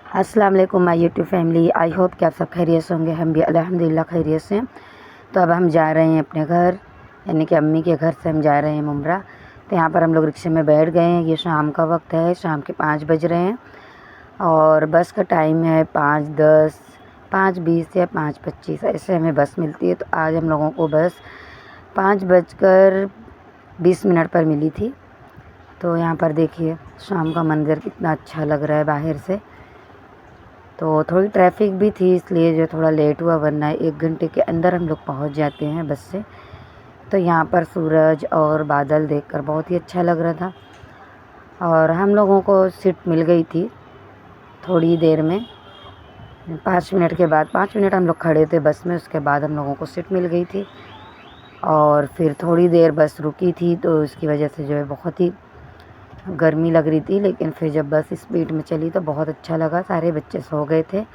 अस्सलाम वालेकुम my YouTube family. I hope कि आप सब खैरियत से होंगे। हम भी अल्हम्दुलिल्लाह खैरियत से हैं। तो अब हम जा रहे हैं अपने घर, यानी कि अम्मी के घर से हम जा रहे हैं मुमरा। तो यहाँ पर हम लोग रिक्शे में बैठ गए हैं। ये शाम का वक्त है, शाम के 5 बज रहे हैं और बस का टाइम है 5:10, 5:20 या 5:25 ऐसे हमें बस मिलती है। तो आज हम लोगों को बस 5:20 पर मिली थी। तो यहाँ पर देखिए शाम का मंज़र कितना अच्छा लग रहा है बाहर से। तो थोड़ी ट्रैफिक भी थी इसलिए जो थोड़ा लेट हुआ, वरना 1 घंटे के अंदर हम लोग पहुँच जाते हैं बस से। तो यहाँ पर सूरज और बादल देखकर बहुत ही अच्छा लग रहा था और हम लोगों को सीट मिल गई थी थोड़ी देर में। 5 मिनट के बाद, 5 मिनट हम लोग खड़े थे बस में, उसके बाद हम लोगों को सीट मिल गई थी। और फिर थोड़ी देर बस रुकी थी तो उसकी वजह से जो है बहुत ही गर्मी लग रही थी, लेकिन फिर जब बस स्पीड में चली तो बहुत अच्छा लगा। सारे बच्चे सो गए थे,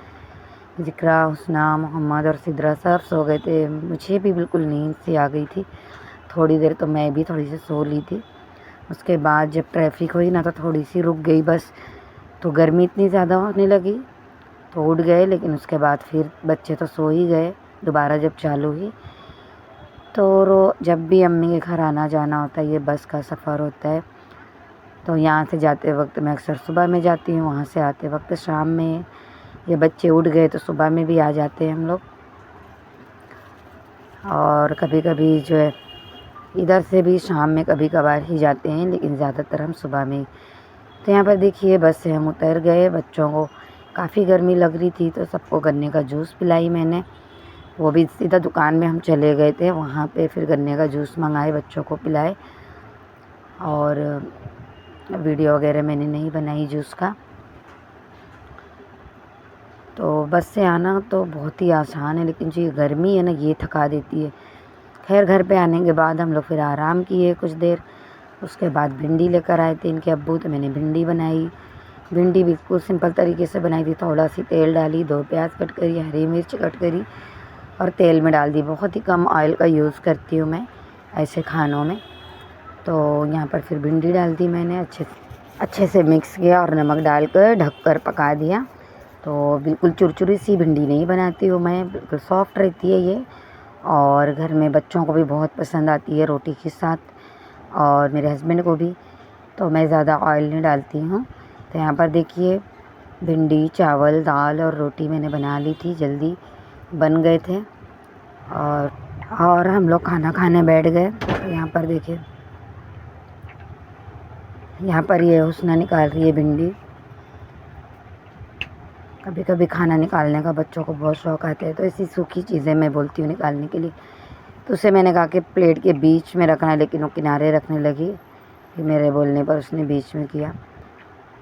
ज़िक्रा, हुस्ना, मोहम्मद और सिद्रा सब सो गए थे। मुझे भी बिल्कुल नींद सी आ गई थी। थोड़ी देर तो मैं भी थोड़ी सी सो ली थी। उसके बाद जब ट्रैफिक हुई ना तो थोड़ी सी रुक गई बस, तो गर्मी इतनी ज़्यादा होने लगी तो उठ गए, लेकिन उसके बाद फिर बच्चे तो सो ही गए। दोबारा जब चालू हुई तो जब भी अम्मी के घर आना जाना होता है, ये बस का सफ़र होता है। तो यहाँ से जाते वक्त मैं अक्सर सुबह में जाती हूँ, वहाँ से आते वक्त शाम में। ये बच्चे उठ गए तो सुबह में भी आ जाते हैं हम लोग, और कभी कभी जो है इधर से भी शाम में कभी कभार ही जाते हैं, लेकिन ज़्यादातर हम सुबह में ही। तो यहाँ पर देखिए बस से हम उतर गए। बच्चों को काफ़ी गर्मी लग रही थी तो सबको गन्ने का जूस पिलाई मैंने। वो भी सीधा दुकान में हम चले गए थे, वहाँ पे फिर गन्ने का जूस मंगाए, बच्चों को पिलाए। और वीडियो वगैरह मैंने नहीं बनाई जूस का। तो बस से आना तो बहुत ही आसान है, लेकिन जो ये गर्मी है ना ये थका देती है। खैर घर पे आने के बाद हम लोग फिर आराम किए कुछ देर। उसके बाद भिंडी लेकर आए थे इनके अब्बू, तो मैंने भिंडी बनाई। भिंडी बिल्कुल सिंपल तरीके से बनाई थी। थोड़ा सी तेल डाली, 2 प्याज कट करी, हरी मिर्च कट करी और तेल में डाल दी। बहुत ही कम ऑयल का यूज़ करती हूँ मैं ऐसे खानों में। तो यहाँ पर फिर भिंडी डाल दी मैंने, अच्छे से मिक्स किया और नमक डालकर ढककर पका दिया। तो बिल्कुल चुरचुरी सी भिंडी नहीं बनाती हूँ मैं, बिल्कुल सॉफ्ट रहती है ये। और घर में बच्चों को भी बहुत पसंद आती है रोटी के साथ, और मेरे हस्बैंड को भी। तो मैं ज़्यादा ऑयल नहीं डालती हूँ। तो यहाँ पर देखिए भिंडी, चावल, दाल और रोटी मैंने बना ली थी, जल्दी बन गए थे। और हम लोग खाना खाने बैठ गए। तो यहाँ पर देखिए, यहाँ पर ये हुस्ना निकाल रही है भिंडी। कभी कभी खाना निकालने का बच्चों को बहुत शौक़ आता है, तो ऐसी सूखी चीज़ें मैं बोलती हूँ निकालने के लिए। तो उसे मैंने कहा कि प्लेट के बीच में रखना है, लेकिन वो किनारे रखने लगी। फिर मेरे बोलने पर उसने बीच में किया,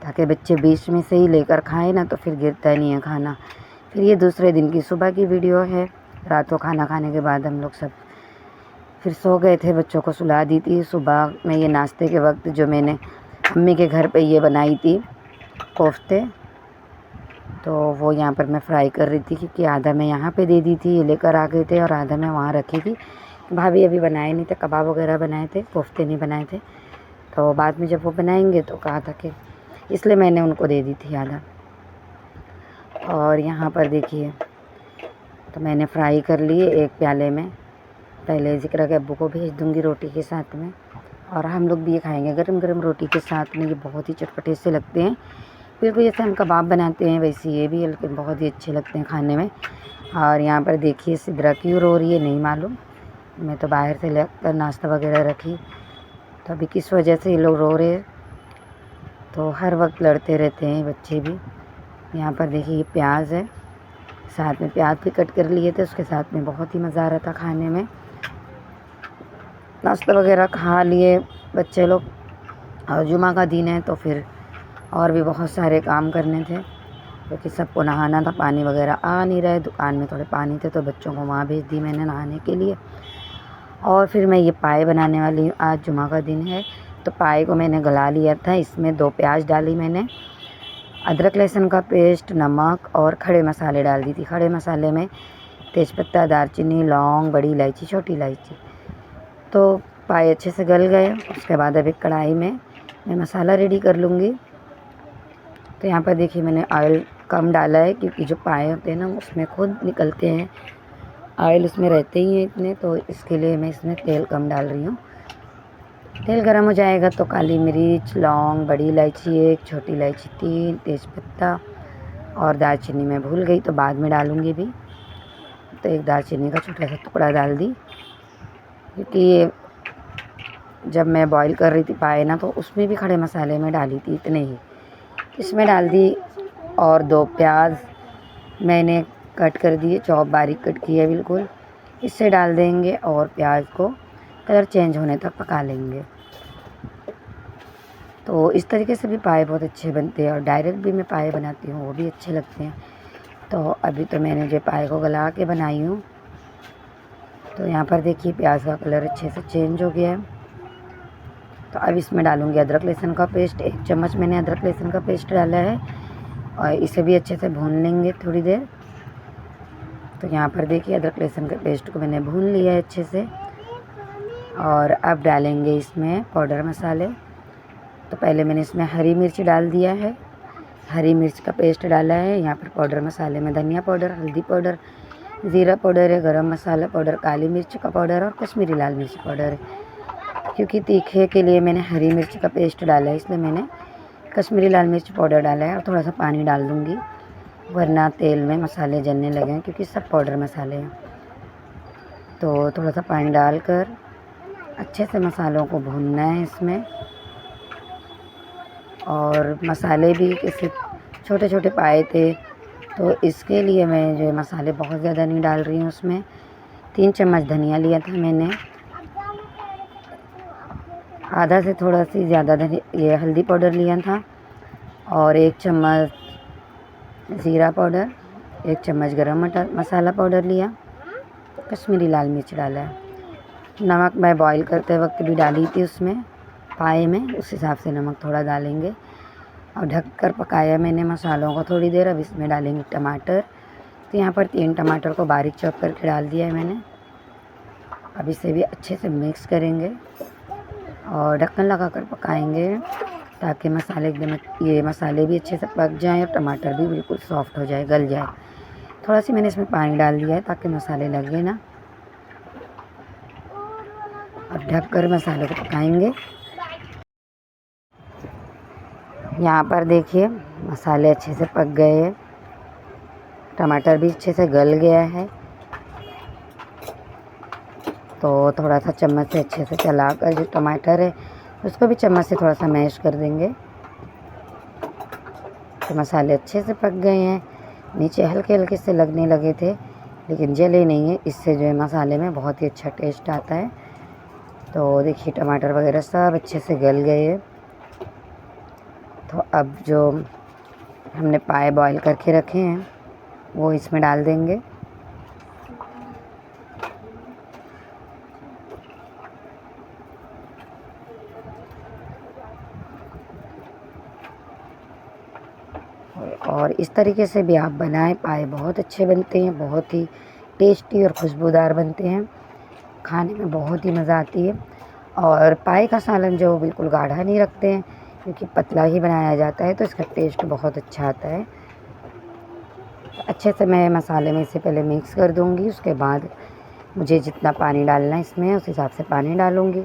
ताकि बच्चे बीच में से ही लेकर खाएं ना, तो फिर गिरता नहीं है खाना। फिर ये दूसरे दिन की सुबह की वीडियो है। रात को खाना खाने के बाद हम लोग सब फिर सो गए थे, बच्चों को सुला दी थी। सुबह में ये नाश्ते के वक्त जो मैंने अम्मी के घर पे ये बनाई थी कोफ्ते, तो वो यहाँ पर मैं फ्राई कर रही थी, क्योंकि आधा मैं यहाँ पे दे दी थी, ये लेकर आ गए थे, और आधा मैं वहाँ रखी थी। भाभी अभी बनाए नहीं थे, कबाब वगैरह बनाए थे, कोफ्ते नहीं बनाए थे। तो बाद में जब वो बनाएंगे तो कहा था कि, इसलिए मैंने उनको दे दी थी आधा। और यहाँ पर देखिए तो मैंने फ्राई कर लिए एक प्याले में। पहले ज़िक्रा के अब्बू को भेज दूँगी रोटी के साथ में, और हम लोग भी ये खाएँगे गरम गरम रोटी के साथ में। ये बहुत ही चटपटे से लगते हैं, बिल्कुल जैसे हम कबाब बनाते हैं वैसे ये भी, लेकिन बहुत ही अच्छे लगते हैं खाने में। और यहाँ पर देखिए सिद्रा क्यों रो रही है नहीं मालूम। मैं तो बाहर से लेकर नाश्ता वगैरह रखी, तो अभी किस वजह से ये लोग रो रहे हैं। तो हर वक्त लड़ते रहते हैं बच्चे भी। यहाँ पर देखिए ये प्याज है, साथ में प्याज भी कट कर लिए थे, उसके साथ में बहुत ही मज़ा आ रहा था खाने में। नाश्ता वगैरह खा लिए बच्चे लोग, और जुमा का दिन है तो फिर और भी बहुत सारे काम करने थे, क्योंकि सबको नहाना था। पानी वगैरह आ नहीं रहा है, दुकान में थोड़े पानी थे तो बच्चों को वहाँ भेज दी मैंने नहाने के लिए। और फिर मैं ये पाए बनाने वाली हूँ। आज जुमा का दिन है तो पाए को मैंने गला लिया था। इसमें 2 प्याज डाली मैंने, अदरक लहसुन का पेस्ट, नमक और खड़े मसाले डाल दी थी। खड़े मसाले में तेज़पत्ता, दालचीनी, लौंग, बड़ी इलायची, छोटी इलायची। तो पाए अच्छे से गल गए। उसके बाद अब एक कढ़ाई में मैं मसाला रेडी कर लूँगी। तो यहाँ पर देखिए मैंने ऑयल कम डाला है क्योंकि जो पाए होते हैं ना उसमें खुद निकलते हैं, ऑयल उसमें रहते ही हैं इतने, तो इसके लिए मैं इसमें तेल कम डाल रही हूँ। तेल गरम हो जाएगा तो काली मिर्च, लौंग, बड़ी इलायची 1, छोटी इलायची 3, तेज़पत्ता और दालचीनी मैं भूल गई तो बाद में डालूँगी भी, तो एक दालचीनी का छोटा सा टुकड़ा डाल दी, क्योंकि ये जब मैं बॉईल कर रही थी पाए ना तो उसमें भी खड़े मसाले में डाली थी इतने ही, इसमें डाल दी। और 2 प्याज मैंने कट कर दिए, चॉप बारीक कट किया बिल्कुल, इससे डाल देंगे और प्याज को कलर चेंज होने तक पका लेंगे। तो इस तरीके से भी पाए बहुत अच्छे बनते हैं और डायरेक्ट भी मैं पाए बनाती हूँ, वो भी अच्छे लगते हैं। तो अभी तो मैंने जो पाए को गला के बनाई हूँ, तो यहाँ पर देखिए प्याज का कलर अच्छे से चेंज हो गया है। तो अब इसमें डालूँगी अदरक लहसुन का पेस्ट, 1 चम्मच मैंने अदरक लहसुन का पेस्ट डाला है और इसे भी अच्छे से भून लेंगे थोड़ी देर। तो यहाँ पर देखिए अदरक लहसुन के पेस्ट को मैंने भून लिया है अच्छे से। और अब डालेंगे इसमें पाउडर मसाले। तो पहले मैंने इसमें हरी मिर्च डाल दिया है, हरी मिर्च का पेस्ट डाला है। यहाँ पर पाउडर मसाले में धनिया पाउडर, हल्दी पाउडर, ज़ीरा पाउडर है, गरम मसाला पाउडर, काली मिर्च का पाउडर और कश्मीरी लाल मिर्च पाउडर है। क्योंकि तीखे के लिए मैंने हरी मिर्च का पेस्ट डाला है, इसलिए मैंने कश्मीरी लाल मिर्च पाउडर डाला है। और थोड़ा सा पानी डाल दूँगी, वरना तेल में मसाले जलने लगे हैं, क्योंकि सब पाउडर मसाले हैं। तो थोड़ा सा पानी डालकर अच्छे से मसालों को भूनना है इसमें। और मसाले भी किसी छोटे छोटे पाए थे, तो इसके लिए मैं जो मसाले बहुत ज़्यादा नहीं डाल रही हूँ। उसमें 3 चम्मच धनिया लिया था मैंने, आधा से थोड़ा सी ज़्यादा ये हल्दी पाउडर लिया था, और 1 चम्मच ज़ीरा पाउडर, 1 चम्मच गरम मसाला पाउडर लिया, कश्मीरी लाल मिर्च डाला है। नमक मैं बॉईल करते वक्त भी डाली थी उसमें पाए में, उस हिसाब से नमक थोड़ा डालेंगे। और ढककर पकाया मैंने मसालों को थोड़ी देर। अब इसमें डालेंगे टमाटर। तो यहाँ पर 3 टमाटर को बारीक चॉप करके डाल दिया है मैंने। अब इसे भी अच्छे से मिक्स करेंगे और ढक्कन लगाकर पकाएंगे, ताकि मसाले एकदम ये मसाले भी अच्छे से पक जाएं और टमाटर भी बिल्कुल सॉफ्ट हो जाए, गल जाए। थोड़ा सी मैंने इसमें पानी डाल दिया है ताकि मसाले लगे ना। अब ढककर मसाले को पकाएंगे। यहाँ पर देखिए मसाले अच्छे से पक गए हैं, टमाटर भी अच्छे से गल गया है। तो थोड़ा सा चम्मच से अच्छे से चलाकर जो टमाटर है उसको भी चम्मच से थोड़ा सा मैश कर देंगे। तो मसाले अच्छे से पक गए हैं, नीचे हल्के हल्के से लगने लगे थे लेकिन जले नहीं है। इससे जो है मसाले में बहुत ही अच्छा टेस्ट आता है। तो देखिए टमाटर वगैरह सब अच्छे से गल गए हैं। तो अब जो हमने पाए बॉईल करके रखे हैं वो इसमें डाल देंगे। और इस तरीके से भी आप बनाएं, पाए बहुत अच्छे बनते हैं, बहुत ही टेस्टी और खुशबूदार बनते हैं, खाने में बहुत ही मज़ा आती है। और पाए का सालन जो बिल्कुल गाढ़ा नहीं रखते हैं, क्योंकि पतला ही बनाया जाता है, तो इसका टेस्ट बहुत अच्छा आता है। अच्छे से मैं मसाले में इसे पहले मिक्स कर दूँगी, उसके बाद मुझे जितना पानी डालना है इसमें उस हिसाब से पानी डालूँगी।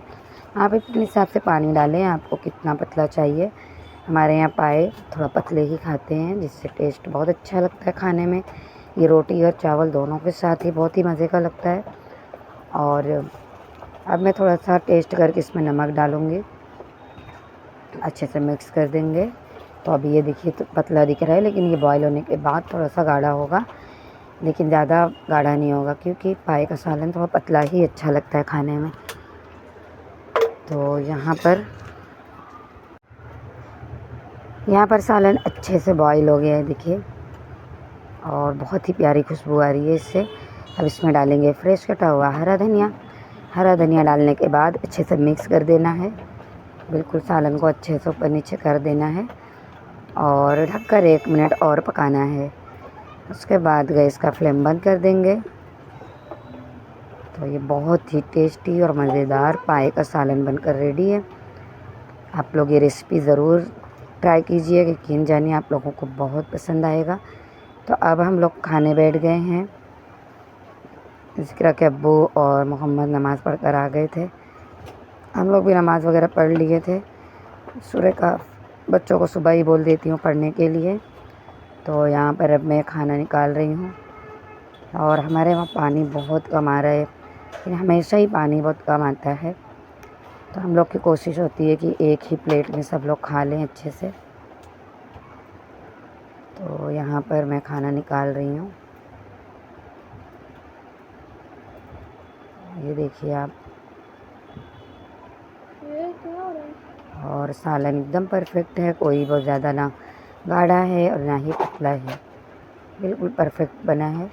आप अपने हिसाब से पानी डालें, आपको कितना पतला चाहिए। हमारे यहाँ पाए थोड़ा पतले ही खाते हैं, जिससे टेस्ट बहुत अच्छा लगता है खाने में। ये रोटी और चावल दोनों के साथ ही बहुत ही मज़े का लगता है। और अब मैं थोड़ा सा टेस्ट करके इसमें नमक डालूँगी, अच्छे से मिक्स कर देंगे। तो अभी ये देखिए तो पतला दिख रहा है, लेकिन ये बॉईल होने के बाद थोड़ा सा गाढ़ा होगा, लेकिन ज़्यादा गाढ़ा नहीं होगा, क्योंकि पाए का सालन थोड़ा पतला ही अच्छा लगता है खाने में। तो यहाँ पर सालन अच्छे से बॉईल हो गया है देखिए, और बहुत ही प्यारी खुशबू आ रही है इससे। अब इसमें डालेंगे फ्रेश कटा हुआ हरा धनिया। हरा धनिया डालने के बाद अच्छे से मिक्स कर देना है, बिल्कुल सालन को अच्छे से ऊपर नीचे कर देना है और ढककर 1 मिनट और पकाना है। उसके बाद गैस का फ्लेम बंद कर देंगे। तो ये बहुत ही टेस्टी और मज़ेदार पाए का सालन बनकर रेडी है। आप लोग ये रेसिपी ज़रूर ट्राई कीजिए, यकीन जानिए आप लोगों को बहुत पसंद आएगा। तो अब हम लोग खाने बैठ गए हैं। ज़िक्रा के अब्बू और मोहम्मद नमाज़ पढ़ कर आ गए थे। हम लोग भी नमाज़ वगैरह पढ़ लिए थे। सूरह का बच्चों को सुबह ही बोल देती हूँ पढ़ने के लिए। तो यहाँ पर अब मैं खाना निकाल रही हूँ और हमारे वहाँ पानी बहुत कम आ रहा है, लेकिन हमेशा ही पानी बहुत कम आता है। तो हम लोग की कोशिश होती है कि एक ही प्लेट में सब लोग खा लें अच्छे से। तो यहाँ पर मैं खाना निकाल रही हूँ। ये देखिए आप, और सालन एकदम परफेक्ट है, कोई बहुत ज़्यादा ना गाढ़ा है और ना ही पतला है, बिल्कुल परफेक्ट बना है।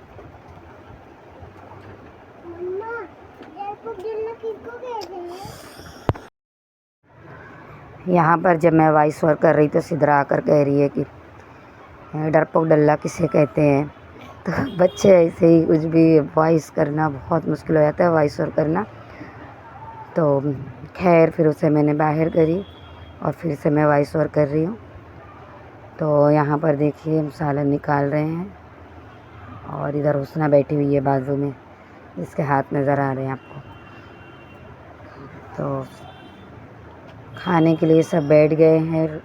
यहाँ पर जब मैं वॉइस ओवर कर रही तो सिद्रा आकर कह रही है कि डरपोक डल्ला किसे कहते हैं। तो बच्चे ऐसे ही कुछ भी वॉइस करना बहुत मुश्किल हो जाता है, वॉइस ओवर करना। तो खैर फिर उसे मैंने बाहर करी और फिर से मैं वॉइस ओवर कर रही हूँ। तो यहाँ पर देखिए हम सालन निकाल रहे हैं और इधर हुस्ना बैठी हुई है बाजू में, इसके हाथ नज़र आ रहे हैं आपको। तो खाने के लिए सब बैठ गए हैं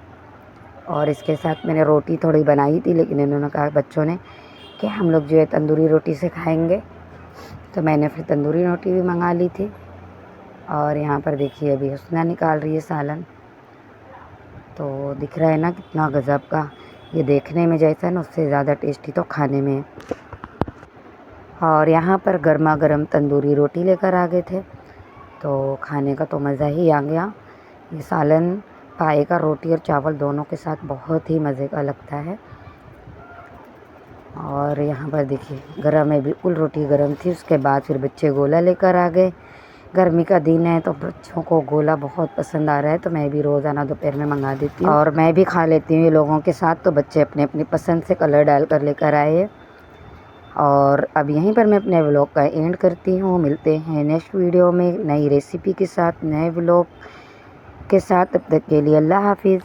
और इसके साथ मैंने रोटी थोड़ी बनाई थी, लेकिन इन्होंने कहा बच्चों ने कि हम लोग जो है तंदूरी रोटी से खाएंगे। तो मैंने फिर तंदूरी रोटी भी मंगा ली थी। और यहाँ पर देखिए अभी हुस्ना निकाल रही है सालन। तो दिख रहा है ना कितना गज़ब का, ये देखने में जैसा है ना उससे ज़्यादा टेस्टी तो खाने में है। और यहाँ पर गर्मा गर्म तंदूरी रोटी लेकर आ गए थे, तो खाने का तो मज़ा ही आ गया। ये सालन पाए का रोटी और चावल दोनों के साथ बहुत ही मज़े का लगता है। और यहाँ पर देखिए गरम है, बिल्कुल रोटी गरम थी। उसके बाद फिर बच्चे गोला लेकर आ गए। गर्मी का दिन है तो बच्चों को गोला बहुत पसंद आ रहा है, तो मैं भी रोज़ाना दोपहर में मंगा देती हूँ और मैं भी खा लेती हूँ ये लोगों के साथ। तो बच्चे अपने अपनी पसंद से कलर डाल कर लेकर आए। और अब यहीं पर मैं अपने व्लॉग का एंड करती हूँ। मिलते हैं नेक्स्ट वीडियो में नई रेसिपी के साथ, नए व्लॉग के साथ। तब तक के लिए अल्लाह हाफिज़।